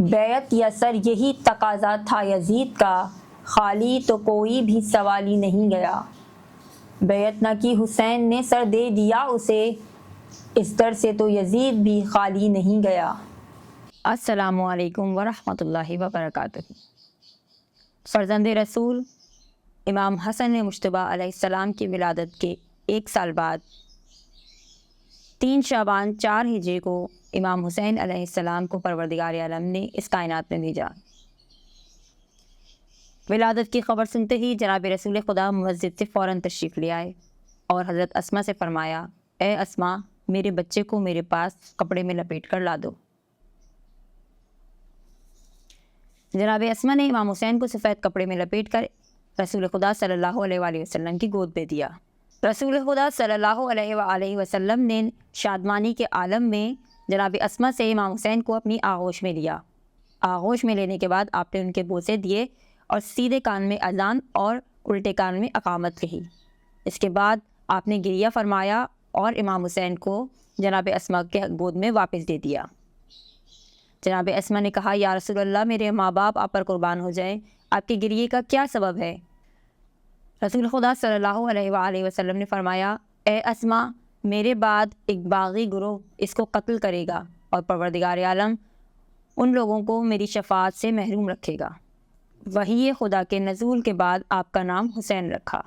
بیعت یا سر یہی تقاضا تھا یزید کا، خالی تو کوئی بھی سوال ہی نہیں گیا۔ بیعت نہ کی حسین نے، سر دے دیا اسے، اس در سے تو یزید بھی خالی نہیں گیا۔ السلام علیکم ورحمۃ اللہ وبرکاتہ۔ فرزند رسول امام حسن مجتبی علیہ السلام کی ولادت کے 1 سال بعد 3 شعبان 4 ہجری کو امام حسین علیہ السلام کو پروردگار عالم نے اس کائنات میں بھیجا۔ ولادت کی خبر سنتے ہی جناب رسول خدا مسجد سے فوراً تشریف لے آئے اور حضرت اسما سے فرمایا، اے اسما، میرے بچے کو میرے پاس کپڑے میں لپیٹ کر لا دو۔ جناب اسما نے امام حسین کو سفید کپڑے میں لپیٹ کر رسول خدا صلی اللہ علیہ وآلہ وسلم کی گود میں دیا۔ رسول خدا صلی اللہ علیہ وآلہ وسلم نے شادمانی کے عالم میں جناب اسما سے امام حسین کو اپنی آغوش میں لیا۔ آغوش میں لینے کے بعد آپ نے ان کے بوسے دیے اور سیدھے کان میں اذان اور الٹے کان میں اقامت کہی۔ اس کے بعد آپ نے گریہ فرمایا اور امام حسین کو جناب اسما کے گود میں واپس دے دیا۔ جناب اسما نے کہا، یا رسول اللہ، میرے ماں باپ آپ پر قربان ہو جائیں، آپ کے گریے کا کیا سبب ہے؟ رسول خدا صلی اللہ علیہ وآلہ وسلم نے فرمایا، اے اسما، میرے بعد ایک باغی گروہ اس کو قتل کرے گا اور پروردگار عالم ان لوگوں کو میری شفاعت سے محروم رکھے گا۔ وحی خدا کے نزول کے بعد آپ کا نام حسین رکھا۔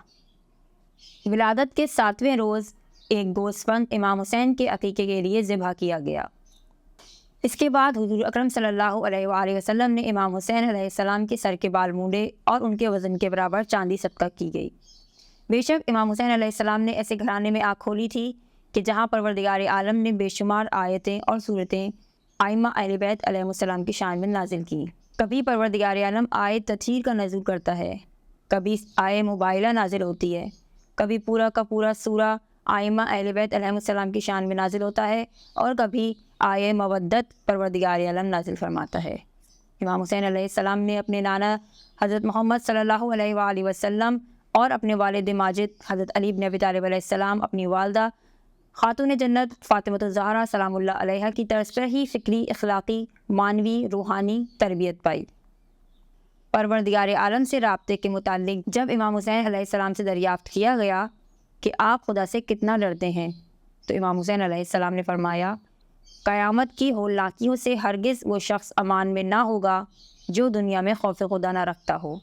ولادت کے 7ویں روز ایک گوسفند امام حسین کے عقیقے کے لیے ذبح کیا گیا۔ اس کے بعد حضور اکرم صلی اللہ علیہ وآلہ وسلم نے امام حسین علیہ السلام کے سر کے بال مونڈے اور ان کے وزن کے برابر چاندی صدقہ کی گئی۔ بے شک امام حسین علیہ السلام نے ایسے گھرانے میں آنکھ کھولی تھی کہ جہاں پروردگار عالم نے بے شمار آیتیں اور صورتیں ائمہ اہل بیت علیہ السلام کی شان میں نازل کی۔ کبھی پروردگار عالم آیت تطہیر کا نزول کرتا ہے، کبھی آیت مباہلہ نازل ہوتی ہے، کبھی پورا کا پورا سورہ ائمہ اہل بیت علیہ السلام کی شان میں نازل ہوتا ہے، اور کبھی آیت مودت پروردگار عالم نازل فرماتا ہے۔ امام حسین علیہ السلام نے اپنے نانا حضرت محمد صلی اللہ علیہ وآلہ وسلم اور اپنے والد ماجد حضرت علی بن ابی طالب علیہ السلام، اپنی والدہ خاتون جنت فاطمۃ الزہرا سلام اللہ علیہا کی طرز پر ہی فکری، اخلاقی، معنوی، روحانی تربیت پائی۔ پروردگار عالم سے رابطے کے متعلق جب امام حسین علیہ السلام سے دریافت کیا گیا کہ آپ خدا سے کتنا ڈرتے ہیں، تو امام حسین علیہ السلام نے فرمایا، قیامت کی ہولناکیوں سے ہرگز وہ شخص امان میں نہ ہوگا جو دنیا میں خوف خدا نہ رکھتا ہو۔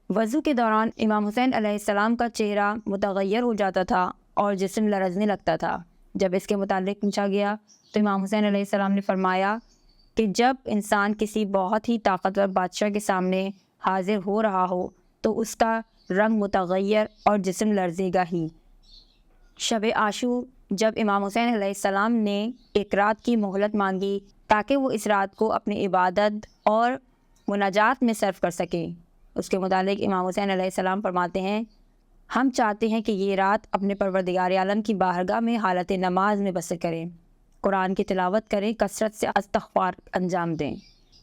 وضو کے دوران امام حسین علیہ السلام کا چہرہ متغیر ہو جاتا تھا اور جسم لرزنے لگتا تھا۔ جب اس کے متعلق پوچھا گیا تو امام حسین علیہ السلام نے فرمایا کہ جب انسان کسی بہت ہی طاقتور بادشاہ کے سامنے حاضر ہو رہا ہو تو اس کا رنگ متغیر اور جسم لرزے گا ہی۔ شب عاشور جب امام حسین علیہ السلام نے ایک رات کی مہلت مانگی تاکہ وہ اس رات کو اپنی عبادت اور مناجات میں صرف کر سکیں، اس کے متعلق امام حسین علیہ السلام فرماتے ہیں، ہم چاہتے ہیں کہ یہ رات اپنے پروردگار عالم کی بارگاہ میں حالت نماز میں بسر کریں، قرآن کی تلاوت کریں، کثرت سے استغفار انجام دیں،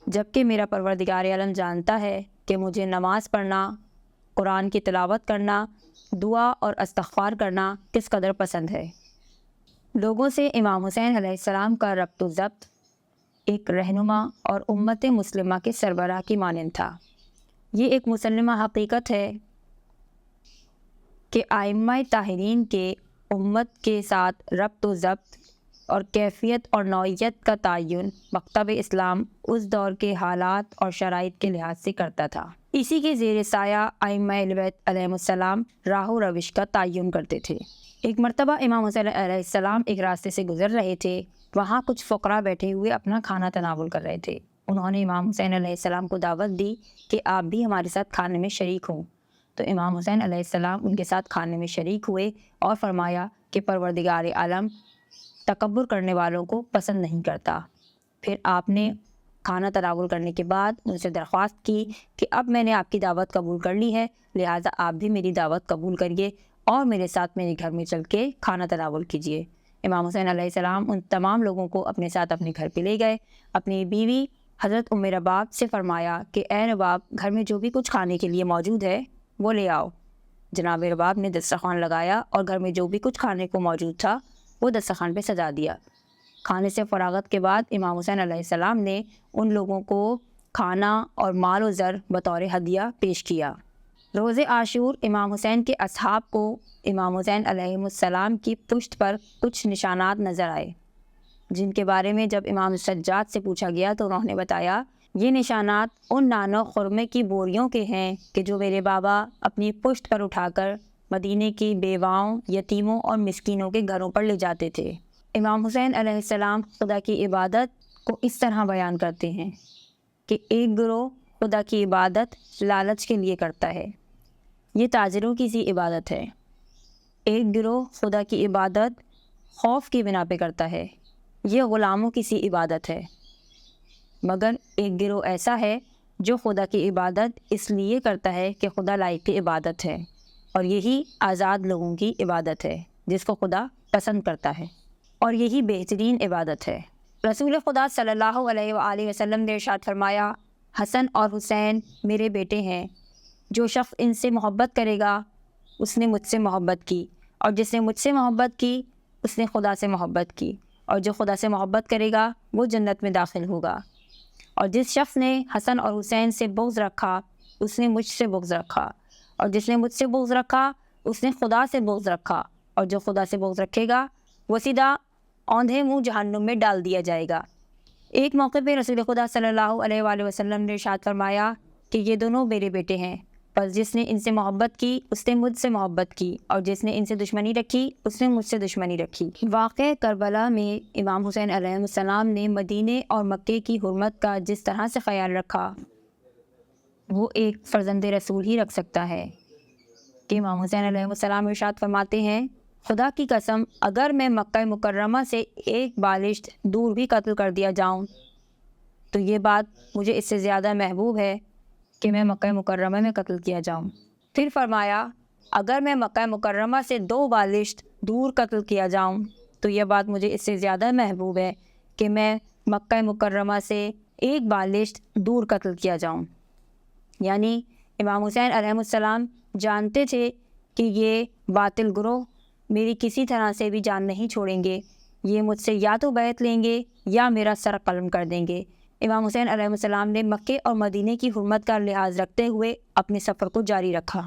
جبکہ میرا پروردگار عالم جانتا ہے کہ مجھے نماز پڑھنا، قرآن کی تلاوت کرنا، دعا اور استغفار کرنا کس قدر پسند ہے۔ لوگوں سے امام حسین علیہ السلام کا ربط و ضبط ایک رہنما اور امت مسلمہ کے سربراہ کی مانند تھا۔ یہ ایک مسلمہ حقیقت ہے کہ ائمہ طاہرین کے امت کے ساتھ ربط و ضبط اور کیفیت اور نوعیت کا تعین مکتب اسلام اس دور کے حالات اور شرائط کے لحاظ سے کرتا تھا۔ اسی کے زیر سایہ ائمہ اہل بیت علیہ السلام راہ و روش کا تعین کرتے تھے۔ ایک مرتبہ امام حسین علیہ السلام ایک راستے سے گزر رہے تھے، وہاں کچھ فقراء بیٹھے ہوئے اپنا کھانا تناول کر رہے تھے۔ انہوں نے امام حسین علیہ السلام کو دعوت دی کہ آپ بھی ہمارے ساتھ کھانے میں شریک ہوں، تو امام حسین علیہ السلام ان کے ساتھ کھانے میں شریک ہوئے اور فرمایا کہ پروردگار عالم تکبر کرنے والوں کو پسند نہیں کرتا۔ پھر آپ نے کھانا تناول کرنے کے بعد ان سے درخواست کی کہ اب میں نے آپ کی دعوت قبول کر لی ہے، لہٰذا آپ بھی میری دعوت قبول کریے اور میرے ساتھ میرے گھر میں چل کے کھانا تناول کیجیے۔ امام حسین علیہ السلام ان تمام لوگوں کو اپنے ساتھ اپنے گھر پہ لے گئے۔ اپنی بیوی حضرت ام رباب سے فرمایا کہ اے رباب، گھر میں جو بھی کچھ کھانے کے لیے موجود ہے وہ لے آؤ۔ جناب رباب نے دسترخوان لگایا اور گھر میں جو بھی کچھ کھانے کو موجود تھا وہ دسترخوان پہ سجا دیا۔ کھانے سے فراغت کے بعد امام حسین علیہ السلام نے ان لوگوں کو کھانا اور مال و زر بطور ہدیہ پیش کیا۔ روز عاشور امام حسین کے اصحاب کو امام حسین علیہ السلام کی پشت پر کچھ نشانات نظر آئے، جن کے بارے میں جب امام سجاد سے پوچھا گیا تو انہوں نے بتایا، یہ نشانات ان نان و خرمے کی بوریوں کے ہیں کہ جو میرے بابا اپنی پشت پر اٹھا کر مدینے کی بیواؤں، یتیموں اور مسکینوں کے گھروں پر لے جاتے تھے۔ امام حسین علیہ السلام خدا کی عبادت کو اس طرح بیان کرتے ہیں کہ ایک گروہ خدا کی عبادت لالچ کے لیے کرتا ہے، یہ تاجروں کی سی عبادت ہے۔ ایک گروہ خدا کی عبادت خوف کی بنا پہ کرتا ہے، یہ غلاموں کی سی عبادت ہے۔ مگر ایک گروہ ایسا ہے جو خدا کی عبادت اس لیے کرتا ہے کہ خدا لائق عبادت ہے، اور یہی آزاد لوگوں کی عبادت ہے جس کو خدا پسند کرتا ہے، اور یہی بہترین عبادت ہے۔ رسول خدا صلی اللہ علیہ وآلہ وسلم نے ارشاد فرمایا، حسن اور حسین میرے بیٹے ہیں، جو شخص ان سے محبت کرے گا اس نے مجھ سے محبت کی، اور جس نے مجھ سے محبت کی اس نے خدا سے محبت کی، اور جو خدا سے محبت کرے گا وہ جنت میں داخل ہوگا، اور جس شخص نے حسن اور حسین سے بغض رکھا اس نے مجھ سے بغض رکھا، اور جس نے مجھ سے بغض رکھا اس نے خدا سے بغض رکھا، اور جو خدا سے بغض رکھے گا وہ سیدھا اوندھے منہ جہنم میں ڈال دیا جائے گا۔ ایک موقع پہ رسول خدا صلی اللہ علیہ وآلہ وسلم نے ارشاد فرمایا کہ یہ دونوں میرے بیٹے ہیں، بس جس نے ان سے محبت کی اس نے مجھ سے محبت کی، اور جس نے ان سے دشمنی رکھی اس نے مجھ سے دشمنی رکھی۔ واقعہ کربلا میں امام حسین علیہ السلام نے مدینے اور مکے کی حرمت کا جس طرح سے خیال رکھا وہ ایک فرزند رسول ہی رکھ سکتا ہے، کہ امام حسین علیہ السلام ارشاد فرماتے ہیں، خدا کی قسم اگر میں مکہ مکرمہ سے ایک بالشت دور بھی قتل کر دیا جاؤں تو یہ بات مجھے اس سے زیادہ محبوب ہے کہ میں مکہ مکرمہ میں قتل کیا جاؤں۔ پھر فرمایا، اگر میں مکہ مکرمہ سے 2 بالشت دور قتل کیا جاؤں تو یہ بات مجھے اس سے زیادہ محبوب ہے کہ میں مکہ مکرمہ سے 1 بالشت دور قتل کیا جاؤں۔ یعنی امام حسین علیہ السلام جانتے تھے کہ یہ باطل گروہ میری کسی طرح سے بھی جان نہیں چھوڑیں گے، یہ مجھ سے یا تو بیعت لیں گے یا میرا سر قلم کر دیں گے۔ امام حسین علیہ السلام نے مکے اور مدینے کی حرمت کا لحاظ رکھتے ہوئے اپنے سفر کو جاری رکھا۔